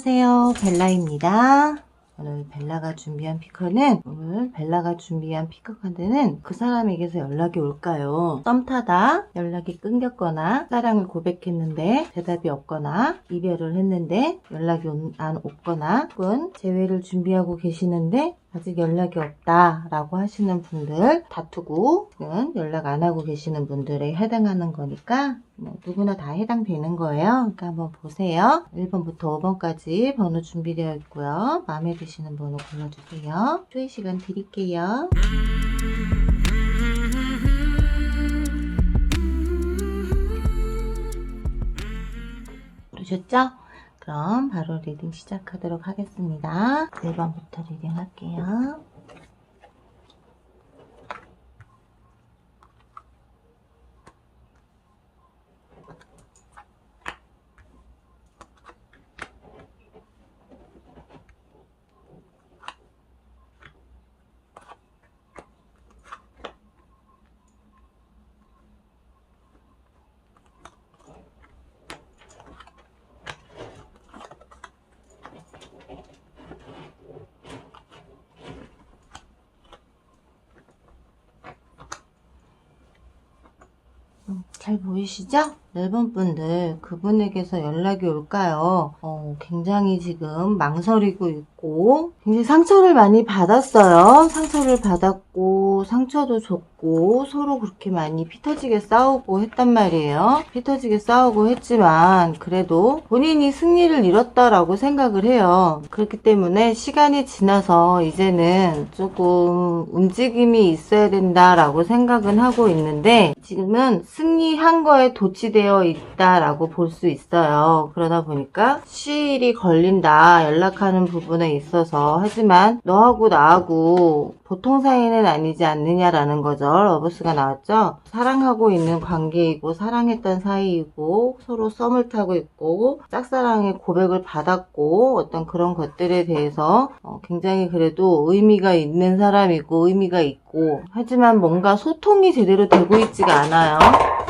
안녕하세요, 벨라입니다. 오늘 벨라가 준비한 피커카드는 그 사람에게서 연락이 올까요? 썸 타다 연락이 끊겼거나 사랑을 고백했는데 대답이 없거나 이별을 했는데 연락이 안 오거나 혹은 재회를 준비하고 계시는데 아직 연락이 없다 라고 하시는 분들, 다투고 연락 안 하고 계시는 분들에 해당하는 거니까 누구나 다 해당되는 거예요. 그러니까 한번 보세요. 1번부터 5번까지 번호 준비되어 있고요. 마음에 드시는 번호 골라주세요. 조회 시간 드릴게요. 보셨죠? 그럼 바로 리딩 시작하도록 하겠습니다. 1번부터 리딩 할게요. 잘 보이시죠? 1번 분들, 그분에게서 연락이 올까요? 굉장히 지금 망설이고 있고 굉장히 상처를 많이 받았어요. 상처를 받았고 상처도 줬고 서로 그렇게 많이 피 터지게 싸우고 했단 말이에요. 피 터지게 싸우고 했지만 그래도 본인이 승리를 이뤘다라고 생각을 해요. 그렇기 때문에 시간이 지나서 이제는 조금 움직임이 있어야 된다라고 생각은 하고 있는데 지금은 승리한 거에 도취되어 있다라고 볼 수 있어요. 그러다 보니까 시일이 걸린다, 연락하는 부분에 있어서. 하지만 너하고 나하고 보통 사이는 아니지 않느냐라는 거죠. 러브스가 나왔죠. 사랑하고 있는 관계이고 사랑했던 사이이고 서로 썸을 타고 있고 짝사랑의 고백을 받았고 어떤 그런 것들에 대해서 굉장히 그래도 의미가 있는 사람이고 의미가 있고, 하지만 뭔가 소통이 제대로 되고 있지가 않아요.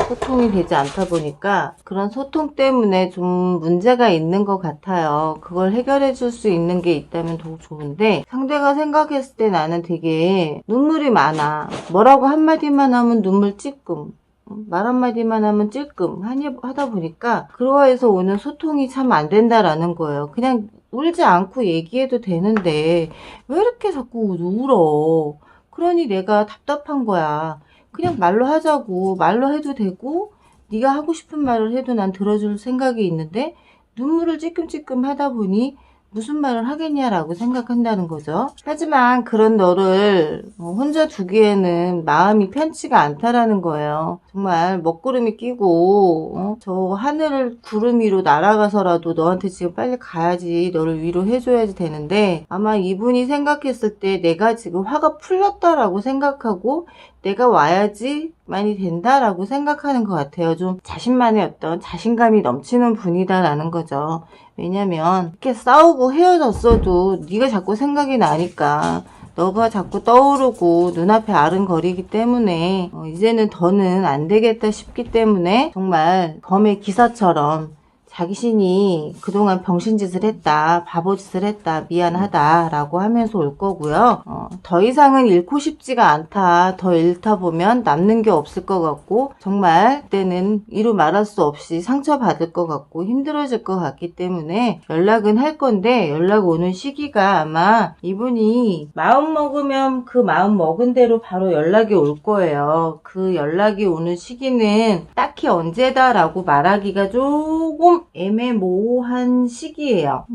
소통이 되지 않다 보니까 그런 소통 때문에 좀 문제가 있는 것 같아요. 그걸 해결해 줄 수 있는 게 있다면 더욱 좋은데 상대가 생각했을 때 나는 되게 눈물이 많아. 뭐라고 한마디만 하면 눈물 찔끔, 말 한마디만 하면 찔끔 하다 보니까 그거에서 오는 소통이 참 안 된다라는 거예요. 그냥 울지 않고 얘기해도 되는데 왜 이렇게 자꾸 울어? 그러니 내가 답답한 거야. 그냥 말로 하자고. 말로 해도 되고 네가 하고 싶은 말을 해도 난 들어줄 생각이 있는데 눈물을 찔끔찔끔 하다 보니 무슨 말을 하겠냐라고 생각한다는 거죠. 하지만 그런 너를 혼자 두기에는 마음이 편치가 않다라는 거예요. 정말 먹구름이 끼고 저 하늘을 구름 위로 날아가서라도 너한테 지금 빨리 가야지, 너를 위로해줘야지 되는데 아마 이분이 생각했을 때 내가 지금 화가 풀렸다라고 생각하고 내가 와야지 많이 된다라고 생각하는 것 같아요. 좀 자신만의 어떤 자신감이 넘치는 분이다라는 거죠. 왜냐면 이렇게 싸우고 헤어졌어도 네가 자꾸 생각이 나니까, 너가 자꾸 떠오르고 눈앞에 아른거리기 때문에 이제는 더는 안 되겠다 싶기 때문에 정말 범의 기사처럼 자신이 그동안 병신짓을 했다, 바보짓을 했다, 미안하다 라고 하면서 올 거고요. 더 이상은 잃고 싶지가 않다. 더 잃다 보면 남는 게 없을 것 같고 정말 그때는 이루 말할 수 없이 상처받을 것 같고 힘들어질 것 같기 때문에 연락은 할 건데, 연락 오는 시기가 아마 이분이 마음 먹으면 그 마음 먹은 대로 바로 연락이 올 거예요. 그 연락이 오는 시기는 딱히 언제다라고 말하기가 조금 애매모호한 시기예요.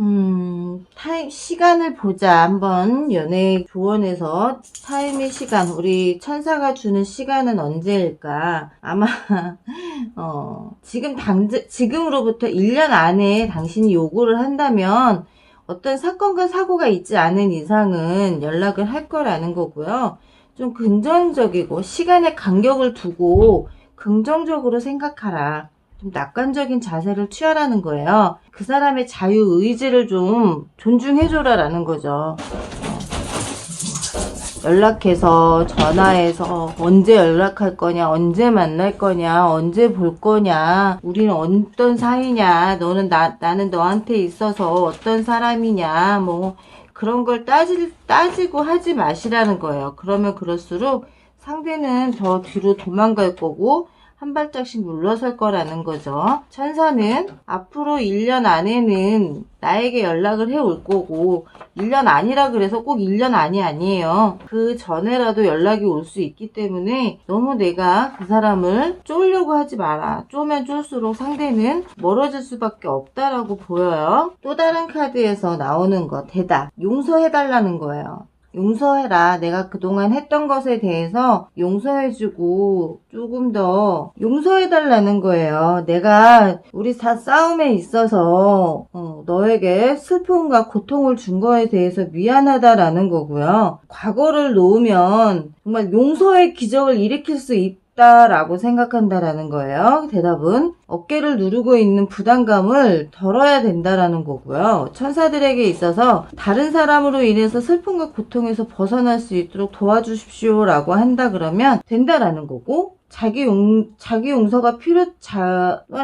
시간을 보자. 한번 연애 조언에서 타임의 시간, 우리 천사가 주는 시간은 언제일까? 아마 지금으로부터 1년 안에 당신이 요구를 한다면 어떤 사건과 사고가 있지 않은 이상은 연락을 할 거라는 거고요. 좀 긍정적이고 시간의 간격을 두고 긍정적으로 생각하라. 좀 낙관적인 자세를 취하라는 거예요. 그 사람의 자유의지를 좀 존중해줘라라는 거죠. 연락해서 전화해서 언제 연락할 거냐, 언제 만날 거냐, 언제 볼 거냐, 우리는 어떤 사이냐, 나는 너한테 있어서 어떤 사람이냐, 뭐 그런 걸 따지고 하지 마시라는 거예요. 그러면 그럴수록 상대는 더 뒤로 도망갈 거고 한 발짝씩 물러설 거라는 거죠. 천사는 앞으로 1년 안에는 나에게 연락을 해올 거고 1년 아니라 그래서 꼭 1년 안이 아니에요. 그 전에라도 연락이 올 수 있기 때문에 너무 내가 그 사람을 쪼으려고 하지 마라. 쪼면 쫄수록 상대는 멀어질 수밖에 없다라고 보여요. 또 다른 카드에서 나오는 거 대답. 용서해달라는 거예요. 용서해라. 내가 그동안 했던 것에 대해서 용서해주고 조금 더 용서해달라는 거예요. 내가 우리 다 싸움에 있어서 너에게 슬픔과 고통을 준 거에 대해서 미안하다라는 거고요. 과거를 놓으면 정말 용서의 기적을 일으킬 수 있다라고 생각한다라는 거예요. 대답은 어깨를 누르고 있는 부담감을 덜어야 된다라는 거고요. 천사들에게 있어서 다른 사람으로 인해서 슬픔과 고통에서 벗어날 수 있도록 도와주십시오라고 한다 그러면 된다라는 거고, 자기 용서가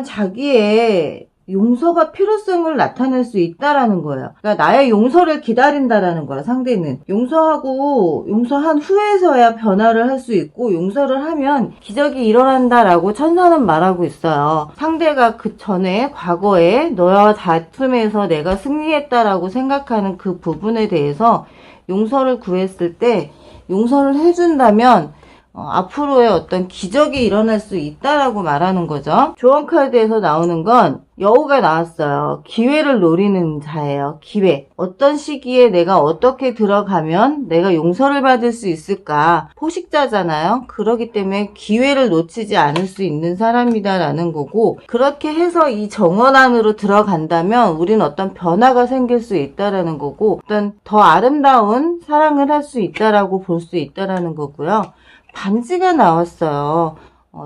자기의 용서가 필요성을 나타낼 수 있다라는 거예요. 그러니까 나의 용서를 기다린다라는 거야. 상대는 용서한 후에서야 변화를 할 수 있고, 용서를 하면 기적이 일어난다라고 천사는 말하고 있어요. 상대가 그 전에 과거에 너와 다툼에서 내가 승리했다라고 생각하는 그 부분에 대해서 용서를 구했을 때 용서를 해준다면 앞으로의 어떤 기적이 일어날 수 있다라고 말하는 거죠. 조언 카드에서 나오는 건 여우가 나왔어요. 기회를 노리는 자예요. 기회. 어떤 시기에 내가 어떻게 들어가면 내가 용서를 받을 수 있을까. 포식자잖아요. 그렇기 때문에 기회를 놓치지 않을 수 있는 사람이다라는 거고, 그렇게 해서 이 정원 안으로 들어간다면 우리는 어떤 변화가 생길 수 있다라는 거고, 어떤 더 아름다운 사랑을 할 수 있다라고 볼 수 있다라는 거고요. 반지가 나왔어요.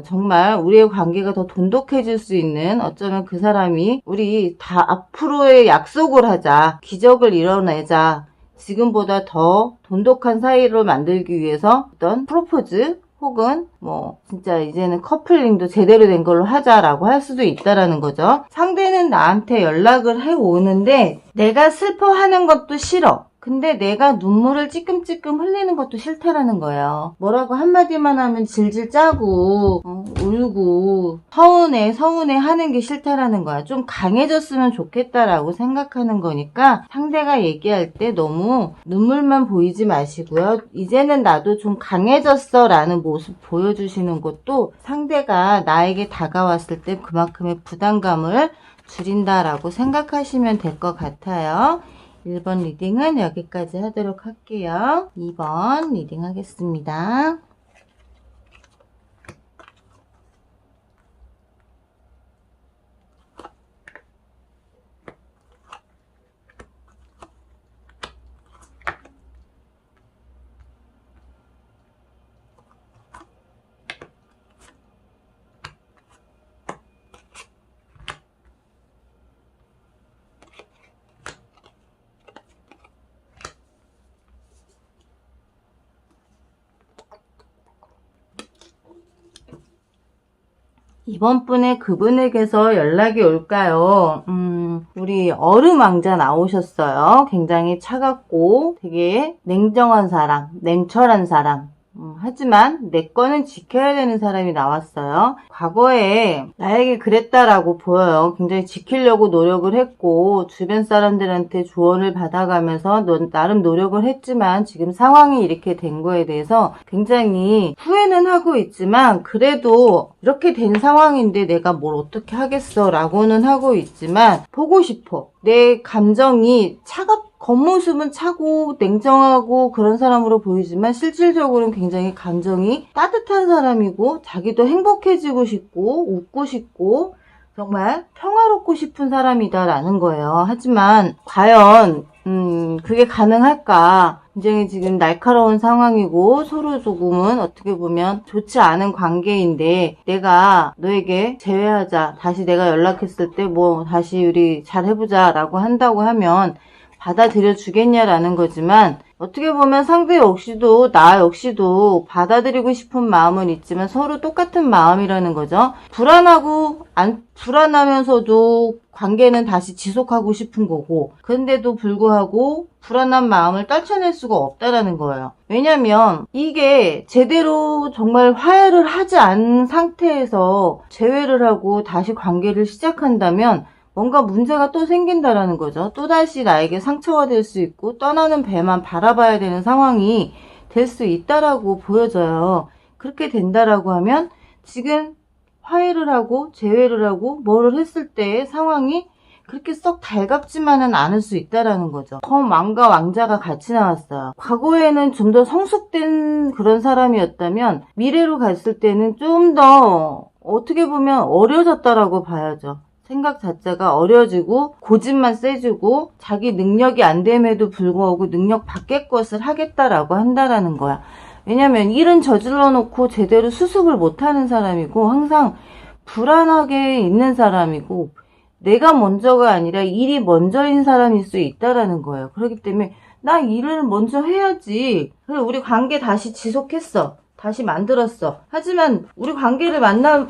정말 우리의 관계가 더 돈독해질 수 있는, 어쩌면 그 사람이 우리 다 앞으로의 약속을 하자, 기적을 이뤄내자, 지금보다 더 돈독한 사이로 만들기 위해서 어떤 프로포즈 혹은 진짜 이제는 커플링도 제대로 된 걸로 하자라고 할 수도 있다라는 거죠. 상대는 나한테 연락을 해오는데 내가 슬퍼하는 것도 싫어. 근데 내가 눈물을 찌끔찌끔 흘리는 것도 싫다라는 거예요. 뭐라고 한마디만 하면 질질 짜고 울고 서운해 하는 게 싫다라는 거야. 좀 강해졌으면 좋겠다라고 생각하는 거니까 상대가 얘기할 때 너무 눈물만 보이지 마시고요. 이제는 나도 좀 강해졌어 라는 모습 보여주시는 것도 상대가 나에게 다가왔을 때 그만큼의 부담감을 줄인다라고 생각하시면 될 것 같아요. 1번 리딩은 여기까지 하도록 할게요. 2번 리딩 하겠습니다. 이번 분의 그분에게서 연락이 올까요? 우리 얼음 왕자 나오셨어요. 굉장히 차갑고 되게 냉정한 사람, 냉철한 사람. 하지만 내 거는 지켜야 되는 사람이 나왔어요. 과거에 나에게 그랬다라고 보여요. 굉장히 지키려고 노력을 했고 주변 사람들한테 조언을 받아가면서 나름 노력을 했지만 지금 상황이 이렇게 된 거에 대해서 굉장히 후회는 하고 있지만, 그래도 이렇게 된 상황인데 내가 뭘 어떻게 하겠어 라고는 하고 있지만 보고 싶어. 내 감정이 겉모습은 차고 냉정하고 그런 사람으로 보이지만 실질적으로는 굉장히 감정이 따뜻한 사람이고, 자기도 행복해지고 싶고 웃고 싶고 정말 평화롭고 싶은 사람이다라는 거예요. 하지만 과연 그게 가능할까? 굉장히 지금 날카로운 상황이고 서로 조금은 어떻게 보면 좋지 않은 관계인데, 내가 너에게 재회하자, 다시 내가 연락했을 때 다시 우리 잘 해보자 라고 한다고 하면 받아들여 주겠냐라는 거지만, 어떻게 보면 상대 역시도 나 역시도 받아들이고 싶은 마음은 있지만 서로 똑같은 마음이라는 거죠. 불안하면서도 관계는 다시 지속하고 싶은 거고, 그런데도 불구하고 불안한 마음을 떨쳐낼 수가 없다라는 거예요. 왜냐면 이게 제대로 정말 화해를 하지 않은 상태에서 재회를 하고 다시 관계를 시작한다면 뭔가 문제가 또 생긴다라는 거죠. 또다시 나에게 상처가 될 수 있고 떠나는 배만 바라봐야 되는 상황이 될 수 있다라고 보여져요. 그렇게 된다라고 하면 지금 화해를 하고 재회를 하고 뭐를 했을 때의 상황이 그렇게 썩 달갑지만은 않을 수 있다라는 거죠. 왕과 왕자가 같이 나왔어요. 과거에는 좀 더 성숙된 그런 사람이었다면 미래로 갔을 때는 좀 더 어떻게 보면 어려졌다라고 봐야죠. 생각 자체가 어려지고 고집만 세지고 자기 능력이 안 됨에도 불구하고 능력 밖의 것을 하겠다라고 한다라는 거야. 왜냐면 일은 저질러 놓고 제대로 수습을 못하는 사람이고 항상 불안하게 있는 사람이고 내가 먼저가 아니라 일이 먼저인 사람일 수 있다라는 거예요. 그렇기 때문에 나 일을 먼저 해야지. 그래서 우리 관계 다시 지속했어. 다시 만들었어. 하지만 우리 관계를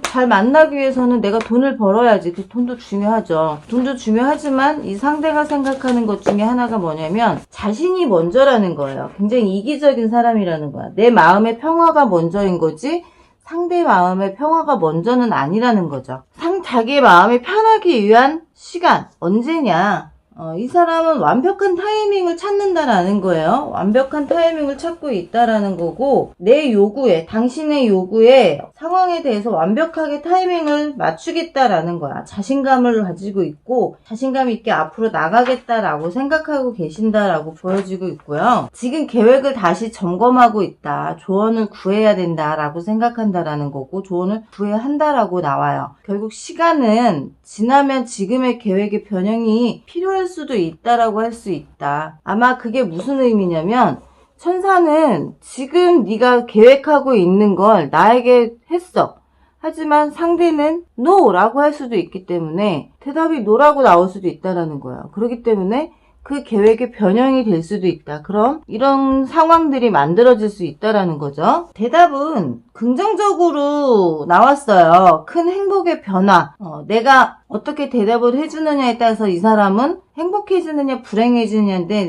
잘 만나기 위해서는 내가 돈을 벌어야지. 그 돈도 중요하죠. 돈도 중요하지만 이 상대가 생각하는 것 중에 하나가 뭐냐면 자신이 먼저라는 거예요. 굉장히 이기적인 사람이라는 거야. 내 마음의 평화가 먼저인 거지 상대 마음의 평화가 먼저는 아니라는 거죠. 자기의 마음이 편하기 위한 시간 언제냐? 이 사람은 완벽한 타이밍을 찾는다라는 거예요. 완벽한 타이밍을 찾고 있다라는 거고 내 요구에 당신의 요구에 상황에 대해서 완벽하게 타이밍을 맞추겠다라는 거야. 자신감을 가지고 있고 자신감 있게 앞으로 나가겠다라고 생각하고 계신다라고 보여지고 있고요. 지금 계획을 다시 점검하고 있다. 조언을 구해야 된다라고 생각한다라는 거고 조언을 구해야 한다라고 나와요. 결국 시간은 지나면 지금의 계획의 변형이 필요할 수도 있다라고 할 수 있다. 아마 그게 무슨 의미냐면 천사는 지금 네가 계획하고 있는 걸 나에게 했어. 하지만 상대는 NO라고 할 수도 있기 때문에 대답이 NO라고 나올 수도 있다라는 거예요. 그렇기 때문에 그 계획의 변형이 될 수도 있다. 그럼 이런 상황들이 만들어질 수 있다라는 거죠. 대답은 긍정적으로 나왔어요. 큰 행복의 변화. 내가 어떻게 대답을 해주느냐에 따라서 이 사람은 행복해지느냐 불행해지느냐인데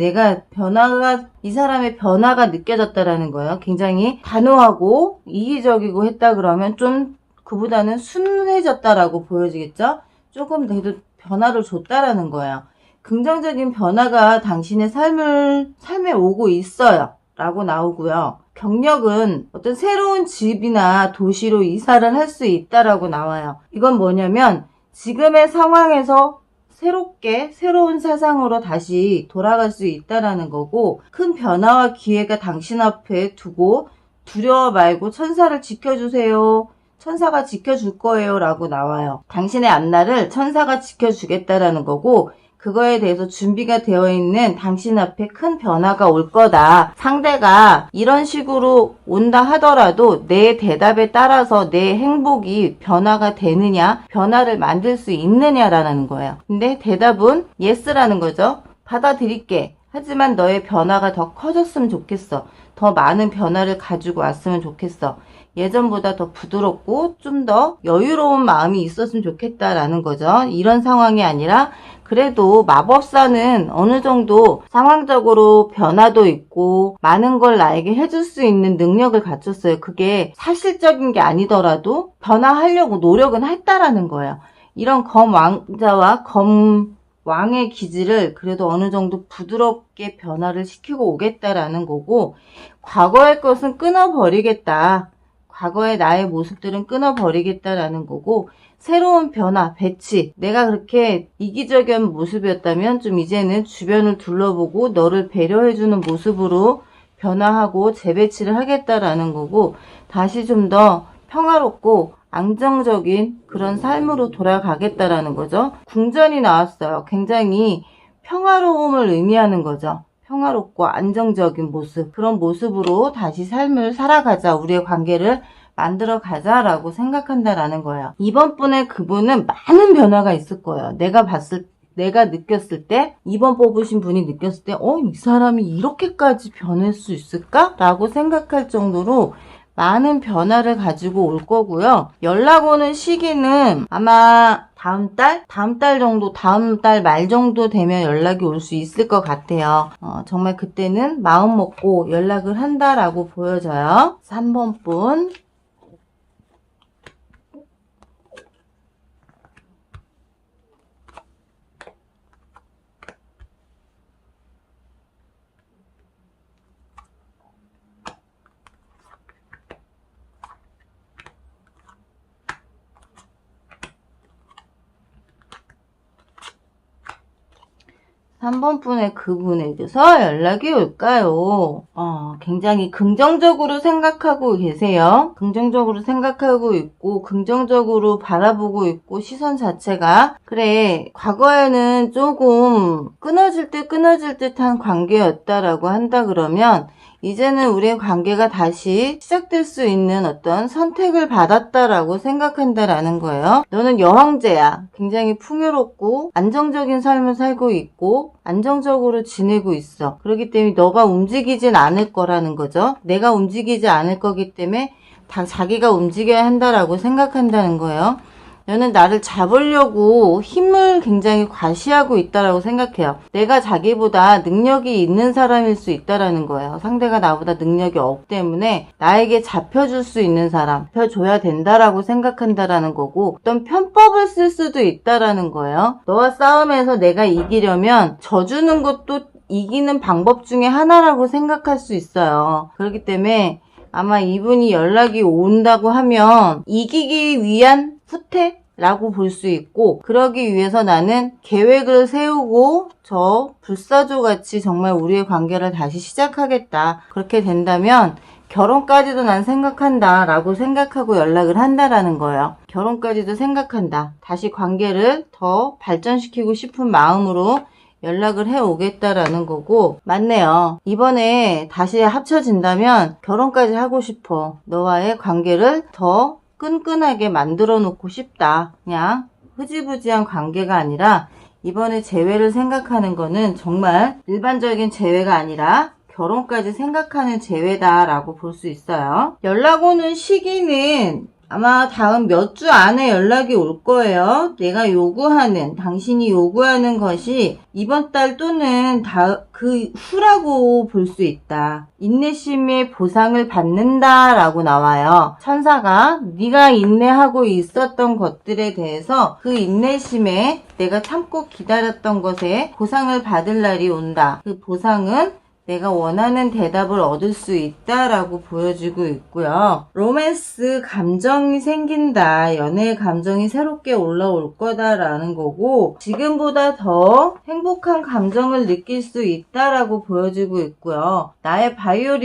이 사람의 변화가 느껴졌다라는 거예요. 굉장히 단호하고 이기적이고 했다 그러면 좀 그보다는 순해졌다라고 보여지겠죠? 조금 그래도 변화를 줬다라는 거예요. 긍정적인 변화가 당신의 삶에 오고 있어요. 라고 나오고요. 경력은 어떤 새로운 집이나 도시로 이사를 할 수 있다라고 나와요. 이건 뭐냐면 지금의 상황에서 새로운 세상으로 다시 돌아갈 수 있다라는 거고 큰 변화와 기회가 당신 앞에 두고 두려워 말고 천사를 지켜주세요. 천사가 지켜줄 거예요. 라고 나와요. 당신의 앞날을 천사가 지켜주겠다라는 거고 그거에 대해서 준비가 되어 있는 당신 앞에 큰 변화가 올 거다. 상대가 이런 식으로 온다 하더라도 내 대답에 따라서 내 행복이 변화가 되느냐, 변화를 만들 수 있느냐라는 거예요. 근데 대답은 yes라는 거죠. 받아들일게. 하지만 너의 변화가 더 커졌으면 좋겠어. 더 많은 변화를 가지고 왔으면 좋겠어. 예전보다 더 부드럽고 좀 더 여유로운 마음이 있었으면 좋겠다라는 거죠. 이런 상황이 아니라 그래도 마법사는 어느 정도 상황적으로 변화도 있고 많은 걸 나에게 해줄 수 있는 능력을 갖췄어요. 그게 사실적인 게 아니더라도 변화하려고 노력은 했다라는 거예요. 이런 검왕자와 검왕의 기질을 그래도 어느 정도 부드럽게 변화를 시키고 오겠다라는 거고 과거의 것은 끊어버리겠다. 과거의 나의 모습들은 끊어버리겠다라는 거고 새로운 변화, 배치. 내가 그렇게 이기적인 모습이었다면 좀 이제는 주변을 둘러보고 너를 배려해주는 모습으로 변화하고 재배치를 하겠다라는 거고 다시 좀 더 평화롭고 안정적인 그런 삶으로 돌아가겠다라는 거죠. 궁전이 나왔어요. 굉장히 평화로움을 의미하는 거죠. 평화롭고 안정적인 모습, 그런 모습으로 다시 삶을 살아가자, 우리의 관계를 만들어 가자라고 생각한다라는 거예요. 이번 분의 그분은 많은 변화가 있을 거예요. 내가 느꼈을 때 2번 뽑으신 분이 느꼈을 때 이 사람이 이렇게까지 변할 수 있을까? 라고 생각할 정도로 많은 변화를 가지고 올 거고요. 연락 오는 시기는 아마 다음 달 정도, 다음 달 말 정도 되면 연락이 올 수 있을 것 같아요. 정말 그때는 마음 먹고 연락을 한다라고 보여져요. 3번 분. 3번 분의 그분에게서 연락이 올까요? 굉장히 긍정적으로 생각하고 계세요. 긍정적으로 생각하고 있고, 긍정적으로 바라보고 있고, 시선 자체가, 그래, 과거에는 조금 끊어질 듯한 관계였다라고 한다 그러면, 이제는 우리의 관계가 다시 시작될 수 있는 어떤 선택을 받았다라고 생각한다라는 거예요. 너는 여황제야. 굉장히 풍요롭고 안정적인 삶을 살고 있고 안정적으로 지내고 있어. 그렇기 때문에 너가 움직이진 않을 거라는 거죠. 내가 움직이지 않을 거기 때문에 다 자기가 움직여야 한다라고 생각한다는 거예요. 너는 나를 잡으려고 힘을 굉장히 과시하고 있다라고 생각해요. 내가 자기보다 능력이 있는 사람일 수 있다라는 거예요. 상대가 나보다 능력이 없기 때문에 나에게 잡혀줄 수 있는 사람, 잡혀줘야 된다라고 생각한다라는 거고 어떤 편법을 쓸 수도 있다라는 거예요. 너와 싸움에서 내가 이기려면 져주는 것도 이기는 방법 중에 하나라고 생각할 수 있어요. 그렇기 때문에 아마 이분이 연락이 온다고 하면 이기기 위한 후퇴라고 볼 수 있고 그러기 위해서 나는 계획을 세우고 저 불사조같이 정말 우리의 관계를 다시 시작하겠다. 그렇게 된다면 결혼까지도 난 생각한다 라고 생각하고 연락을 한다라는 거예요. 결혼까지도 생각한다. 다시 관계를 더 발전시키고 싶은 마음으로 연락을 해오겠다라는 거고 맞네요. 이번에 다시 합쳐진다면 결혼까지 하고 싶어. 너와의 관계를 더 끈끈하게 만들어 놓고 싶다. 그냥 흐지부지한 관계가 아니라 이번에 재회를 생각하는 거는 정말 일반적인 재회가 아니라 결혼까지 생각하는 재회다라고 볼 수 있어요. 연락 오는 시기는 아마 다음 몇 주 안에 연락이 올 거예요. 내가 요구하는, 당신이 요구하는 것이 이번 달 또는 그 후라고 볼 수 있다. 인내심의 보상을 받는다라고 나와요. 천사가 네가 인내하고 있었던 것들에 대해서 그 인내심에 내가 참고 기다렸던 것에 보상을 받을 날이 온다. 그 보상은 내가 원하는 대답을 얻을 수 있다라고 보여지고 있고요. 로맨스 감정이 생긴다. 연애의 감정이 새롭게 올라올 거다라는 거고 지금보다 더 행복한 감정을 느낄 수 있다라고 보여지고 있고요. 나의 바이오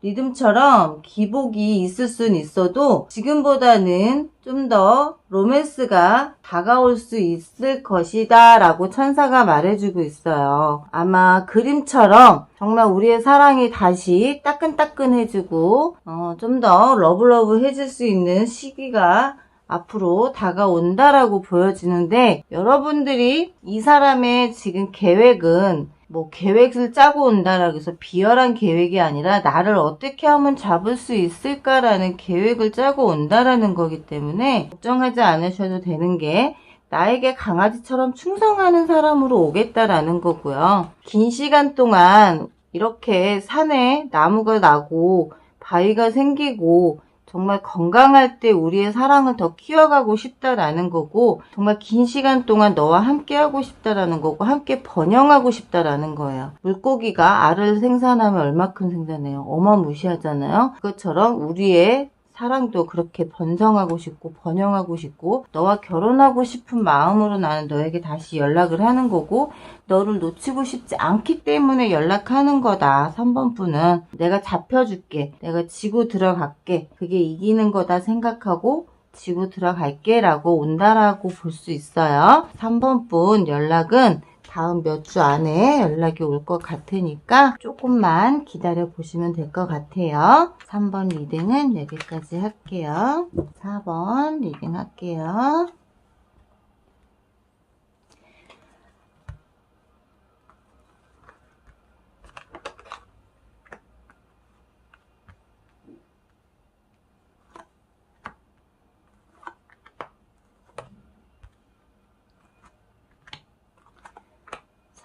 리듬처럼 기복이 있을 순 있어도 지금보다는 좀 더 로맨스가 다가올 수 있을 것이다 라고 천사가 말해주고 있어요. 아마 그림처럼 정말 우리의 사랑이 다시 따끈따끈해지고 좀 더 러블러브 해질 수 있는 시기가 앞으로 다가온다라고 보여지는데 여러분들이 이 사람의 지금 계획은 계획을 짜고 온다라고 해서 비열한 계획이 아니라 나를 어떻게 하면 잡을 수 있을까라는 계획을 짜고 온다라는 거기 때문에 걱정하지 않으셔도 되는 게 나에게 강아지처럼 충성하는 사람으로 오겠다라는 거고요. 긴 시간 동안 이렇게 산에 나무가 나고 바위가 생기고 정말 건강할 때 우리의 사랑을 더 키워가고 싶다라는 거고 정말 긴 시간 동안 너와 함께 하고 싶다라는 거고 함께 번영하고 싶다라는 거예요. 물고기가 알을 생산하면 얼마큼 생산해요? 어마무시하잖아요. 그것처럼 우리의 사랑도 그렇게 번성하고 싶고 번영하고 싶고 너와 결혼하고 싶은 마음으로 나는 너에게 다시 연락을 하는 거고 너를 놓치고 싶지 않기 때문에 연락하는 거다. 3번 분은 내가 잡혀줄게. 내가 지고 들어갈게. 그게 이기는 거다 생각하고 지고 들어갈게 라고 온다라고 볼 수 있어요. 3번 분 연락은 다음 몇 주 안에 연락이 올 것 같으니까 조금만 기다려 보시면 될 것 같아요. 3번 리딩은 여기까지 할게요. 4번 리딩 할게요.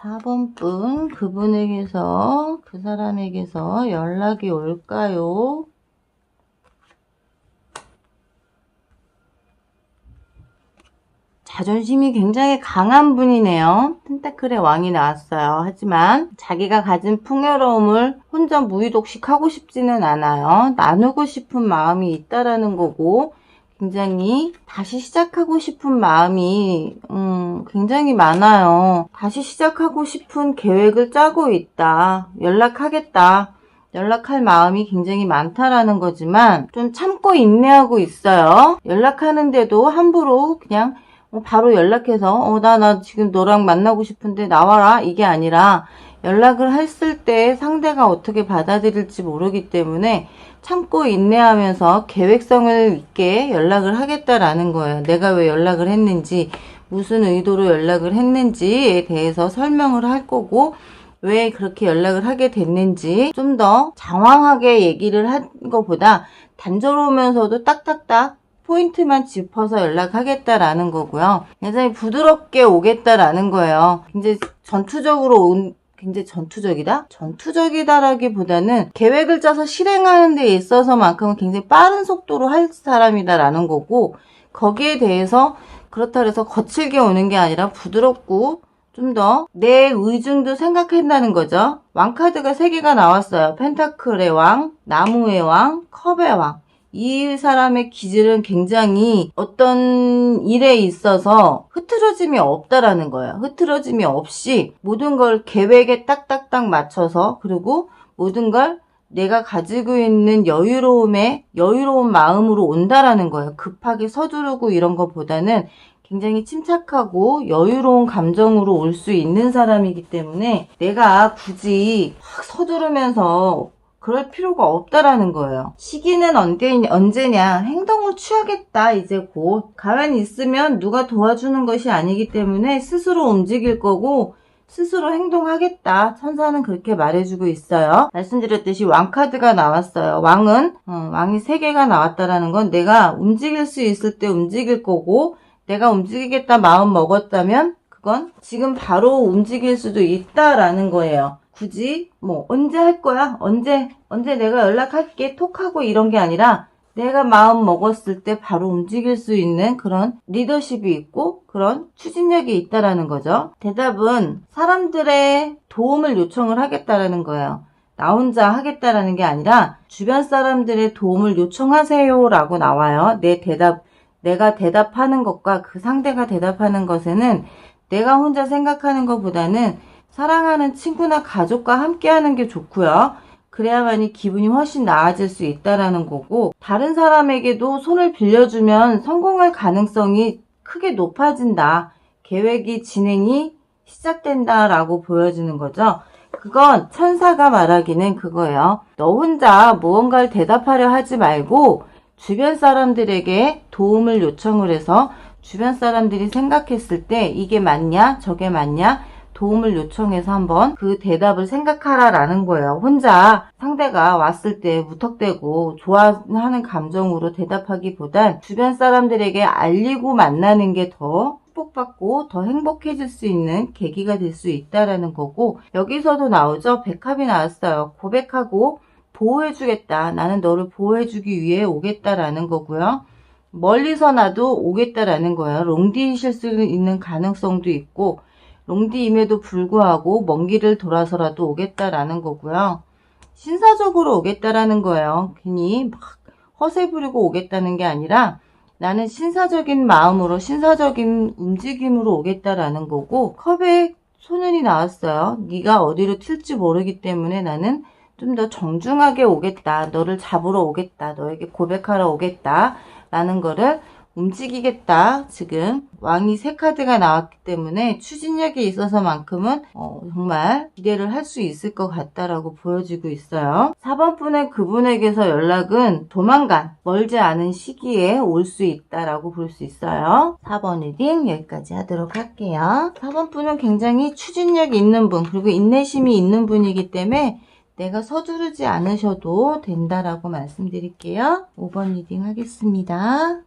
4번 분, 그분에게서, 그 사람에게서 연락이 올까요? 자존심이 굉장히 강한 분이네요. 펜타클의 왕이 나왔어요. 하지만 자기가 가진 풍요로움을 혼자 무의독식하고 싶지는 않아요. 나누고 싶은 마음이 있다라는 거고, 굉장히 다시 시작하고 싶은 마음이 굉장히 많아요. 다시 시작하고 싶은 계획을 짜고 있다. 연락하겠다. 연락할 마음이 굉장히 많다라는 거지만 좀 참고 인내하고 있어요. 연락하는데도 함부로 그냥 바로 연락해서 나 지금 너랑 만나고 싶은데 나와라 이게 아니라 연락을 했을 때 상대가 어떻게 받아들일지 모르기 때문에 참고 인내하면서 계획성을 있게 연락을 하겠다라는 거예요. 내가 왜 연락을 했는지, 무슨 의도로 연락을 했는지에 대해서 설명을 할 거고, 왜 그렇게 연락을 하게 됐는지 좀 더 장황하게 얘기를 한 것보다 단조로우면서도 딱딱딱 포인트만 짚어서 연락하겠다라는 거고요. 굉장히 부드럽게 오겠다라는 거예요. 굉장히 굉장히 전투적이다? 전투적이다라기보다는 계획을 짜서 실행하는 데 있어서만큼은 굉장히 빠른 속도로 할 사람이다라는 거고, 거기에 대해서 그렇다 그래서 거칠게 오는 게 아니라 부드럽고 좀 더 내 의중도 생각한다는 거죠. 왕카드가 3개가 나왔어요. 펜타클의 왕, 나무의 왕, 컵의 왕. 이 사람의 기질은 굉장히 어떤 일에 있어서 흐트러짐이 없다라는 거예요. 흐트러짐이 없이 모든 걸 계획에 딱딱딱 맞춰서, 그리고 모든 걸 내가 가지고 있는 여유로운 마음으로 온다라는 거예요. 급하게 서두르고 이런 것보다는 굉장히 침착하고 여유로운 감정으로 올 수 있는 사람이기 때문에 내가 굳이 확 서두르면서 그럴 필요가 없다라는 거예요. 시기는 언제냐? 행동을 취하겠다. 이제 곧. 가만히 있으면 누가 도와주는 것이 아니기 때문에 스스로 움직일 거고 스스로 행동하겠다. 천사는 그렇게 말해주고 있어요. 말씀드렸듯이 왕카드가 나왔어요. 왕이 3개가 나왔다라는 건 내가 움직일 수 있을 때 움직일 거고, 내가 움직이겠다 마음 먹었다면 그건 지금 바로 움직일 수도 있다라는 거예요. 굳이 언제 할 거야? 언제 내가 연락할게 톡하고 이런 게 아니라 내가 마음 먹었을 때 바로 움직일 수 있는 그런 리더십이 있고 그런 추진력이 있다라는 거죠. 대답은 사람들의 도움을 요청을 하겠다라는 거예요. 나 혼자 하겠다라는 게 아니라 주변 사람들의 도움을 요청하세요라고 나와요. 내가 대답하는 것과 그 상대가 대답하는 것에는 내가 혼자 생각하는 것보다는 사랑하는 친구나 가족과 함께 하는 게 좋고요. 그래야만이 기분이 훨씬 나아질 수 있다라는 거고, 다른 사람에게도 손을 빌려주면 성공할 가능성이 크게 높아진다. 계획이 진행이 시작된다라고 보여주는 거죠. 그건 천사가 말하기는 그거예요. 너 혼자 무언가를 대답하려 하지 말고 주변 사람들에게 도움을 요청을 해서 주변 사람들이 생각했을 때 이게 맞냐 저게 맞냐 도움을 요청해서 한번 그 대답을 생각하라라는 거예요. 혼자 상대가 왔을 때 무턱대고 좋아하는 감정으로 대답하기보단 주변 사람들에게 알리고 만나는 게 더 축복받고 더 행복해질 수 있는 계기가 될 수 있다라는 거고, 여기서도 나오죠. 백합이 나왔어요. 고백하고 보호해주겠다. 나는 너를 보호해주기 위해 오겠다라는 거고요. 멀리서 나도 오겠다라는 거예요. 롱디이실 수 있는 가능성도 있고, 롱디임에도 불구하고 먼 길을 돌아서라도 오겠다라는 거고요. 신사적으로 오겠다라는 거예요. 괜히 막 허세 부리고 오겠다는 게 아니라 나는 신사적인 마음으로 신사적인 움직임으로 오겠다라는 거고, 컵에 소년이 나왔어요. 네가 어디로 튈지 모르기 때문에 나는 좀 더 정중하게 오겠다. 너를 잡으러 오겠다. 너에게 고백하러 오겠다. 라는 거를 움직이겠다. 지금 왕이 3카드가 나왔기 때문에 추진력이 있어서만큼은 정말 기대를 할 수 있을 것 같다라고 보여지고 있어요. 4번 분의 그분에게서 연락은 조만간 멀지 않은 시기에 올 수 있다라고 볼 수 있어요. 4번 리딩 여기까지 하도록 할게요. 4번 분은 굉장히 추진력이 있는 분, 그리고 인내심이 있는 분이기 때문에 내가 서두르지 않으셔도 된다라고 말씀드릴게요. 5번 리딩 하겠습니다.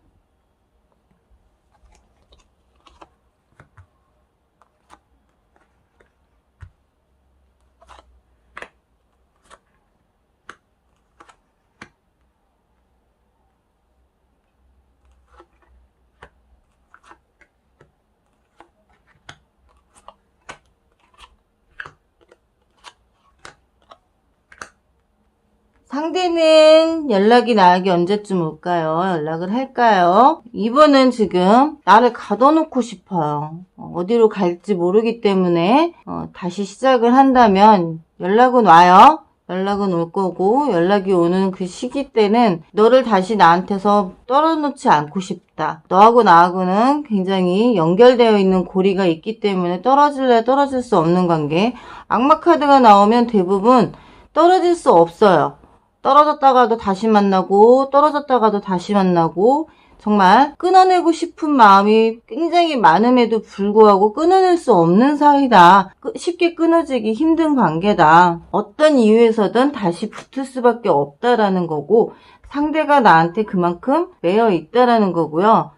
상대는 연락이 나에게 언제쯤 올까요? 연락을 할까요? 이분은 지금 나를 가둬놓고 싶어요. 어디로 갈지 모르기 때문에 다시 시작을 한다면 연락은 와요. 연락은 올 거고, 연락이 오는 그 시기 때는 너를 다시 나한테서 떨어놓지 않고 싶다. 너하고 나하고는 굉장히 연결되어 있는 고리가 있기 때문에 떨어질래 떨어질 수 없는 관계. 악마 카드가 나오면 대부분 떨어질 수 없어요. 떨어졌다가도 다시 만나고, 떨어졌다가도 다시 만나고, 정말 끊어내고 싶은 마음이 굉장히 많음에도 불구하고 끊어낼 수 없는 사이다. 쉽게 끊어지기 힘든 관계다. 어떤 이유에서든 다시 붙을 수밖에 없다라는 거고, 상대가 나한테 그만큼 매여 있다라는 거고요.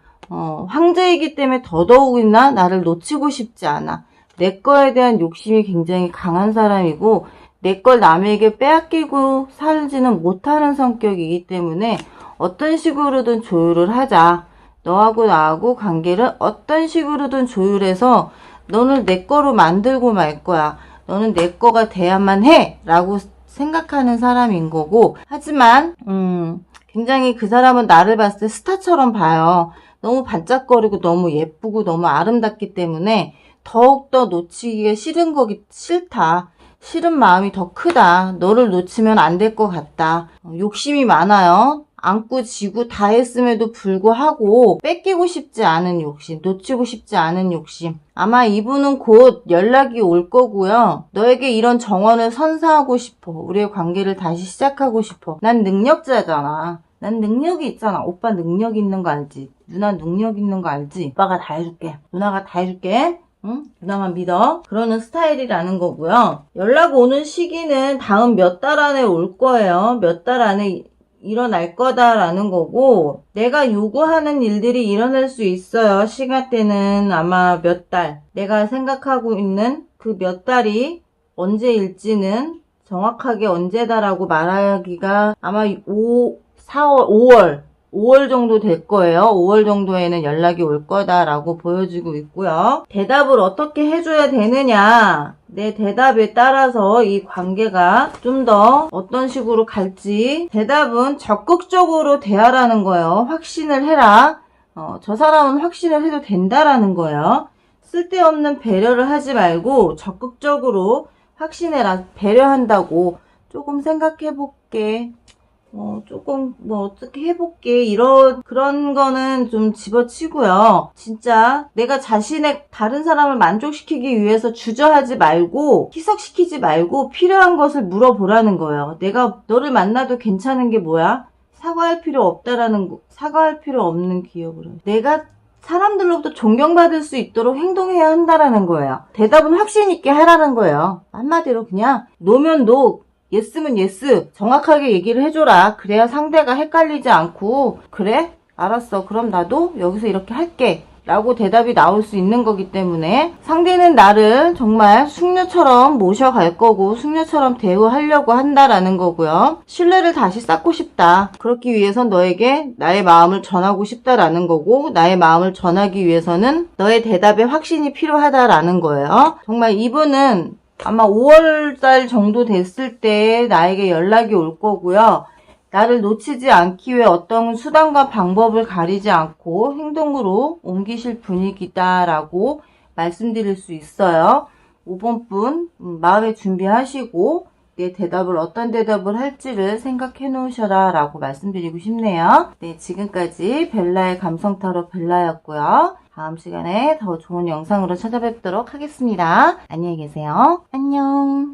황제이기 때문에 더더욱이나 나를 놓치고 싶지 않아. 내 거에 대한 욕심이 굉장히 강한 사람이고, 내 걸 남에게 빼앗기고 살지는 못하는 성격이기 때문에 어떤 식으로든 조율을 하자. 너하고 나하고 관계를 어떤 식으로든 조율해서 너는 내 거로 만들고 말 거야. 너는 내 거가 돼야만 해. 라고 생각하는 사람인 거고, 하지만 굉장히 그 사람은 나를 봤을 때 스타처럼 봐요. 너무 반짝거리고 너무 예쁘고 너무 아름답기 때문에 더욱더 놓치기가 싫다. 싫은 마음이 더 크다. 너를 놓치면 안 될 것 같다. 욕심이 많아요. 안고 지고 다 했음에도 불구하고 뺏기고 싶지 않은 욕심, 놓치고 싶지 않은 욕심. 아마 이분은 곧 연락이 올 거고요. 너에게 이런 정원을 선사하고 싶어. 우리의 관계를 다시 시작하고 싶어. 난 능력자잖아. 난 능력이 있잖아. 오빠 능력 있는 거 알지? 누나 능력 있는 거 알지? 오빠가 다 해줄게. 누나가 다 해줄게. 응? 누나만 믿어. 그러는 스타일이라는 거고요. 연락 오는 시기는 다음 몇 달 안에 올 거예요. 몇 달 안에 일어날 거다라는 거고, 내가 요구하는 일들이 일어날 수 있어요. 시간대는 아마 몇 달. 내가 생각하고 있는 그 몇 달이 언제일지는 정확하게 언제다라고 말하기가 아마 5월 정도 될 거예요. 5월 정도에는 연락이 올 거다라고 보여지고 있고요. 대답을 어떻게 해줘야 되느냐. 내 대답에 따라서 이 관계가 좀 더 어떤 식으로 갈지. 대답은 적극적으로 대하라는 거예요. 확신을 해라. 저 사람은 확신을 해도 된다라는 거예요. 쓸데없는 배려를 하지 말고 적극적으로 확신해라. 배려한다고. 조금 생각해볼게. 조금 어떻게 해볼게 그런 거는 좀 집어치고요. 진짜 내가 자신의 다른 사람을 만족시키기 위해서 주저하지 말고 희석시키지 말고 필요한 것을 물어보라는 거예요. 내가 너를 만나도 괜찮은 게 뭐야? 사과할 필요 없는 기억을 해. 내가 사람들로부터 존경받을 수 있도록 행동해야 한다라는 거예요. 대답은 확신 있게 하라는 거예요. 한마디로 그냥 노면 노, 예스면 예스 정확하게 얘기를 해줘라. 그래야 상대가 헷갈리지 않고, 그래? 알았어. 그럼 나도 여기서 이렇게 할게. 라고 대답이 나올 수 있는 거기 때문에 상대는 나를 정말 숙녀처럼 모셔갈 거고 숙녀처럼 대우하려고 한다라는 거고요. 신뢰를 다시 쌓고 싶다. 그렇기 위해선 너에게 나의 마음을 전하고 싶다라는 거고, 나의 마음을 전하기 위해서는 너의 대답에 확신이 필요하다라는 거예요. 정말 이분은 아마 5월달 정도 됐을 때 나에게 연락이 올 거고요. 나를 놓치지 않기 위해 어떤 수단과 방법을 가리지 않고 행동으로 옮기실 분위기다라고 말씀드릴 수 있어요. 5번 분 마음의 준비하시고 내 대답을 어떤 대답을 할지를 생각해 놓으셔라 라고 말씀드리고 싶네요. 네, 지금까지 벨라의 감성타로 벨라였고요. 다음 시간에 더 좋은 영상으로 찾아뵙도록 하겠습니다. 안녕히 계세요. 안녕.